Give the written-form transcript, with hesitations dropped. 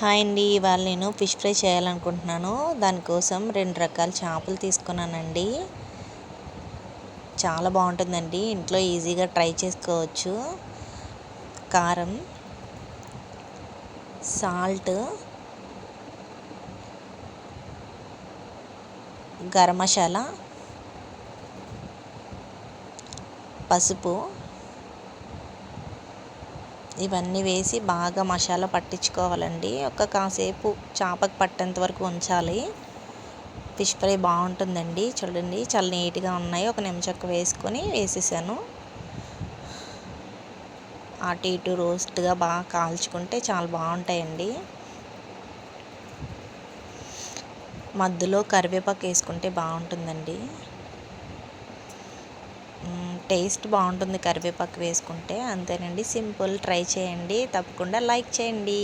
Hi అండి, ఇవాళ నేను ఫిష్ ఫ్రై చేయాలనుకుంటున్నాను. దానికోసం 2 రకాల చేపలు తీసుకున్నానండి. చాలా బాగుంటుందండి, ఇంట్లో ఈజీగా ట్రై చేసుకోవచ్చు. కారం, సాల్ట్, గరం మసాలా, పసుపు ఇవన్నీ వేసి బాగా మసాలా పట్టించుకోవాలండి. కాసేపు చేపకు పట్టేంత వరకు ఉంచాలి. ఫిష్ ఫ్రై బాగుంటుందండి. చూడండి, చాలా నీట్గా ఉన్నాయి. ఒక నిమ్మచెక్క వేసుకొని వేసేసాను. అటు ఇటు రోస్ట్గా బాగా కాల్చుకుంటే చాలా బాగుంటాయండి. మధ్యలో కరివేపాకు వేసుకుంటే బాగుంటుందండి. టేస్ట్ బాగుంటుంది కరివేపాకు వేసుకుంటే. అంతేనండి, సింపుల్. ట్రై చేయండి, తప్పకుండా లైక్ చేయండి.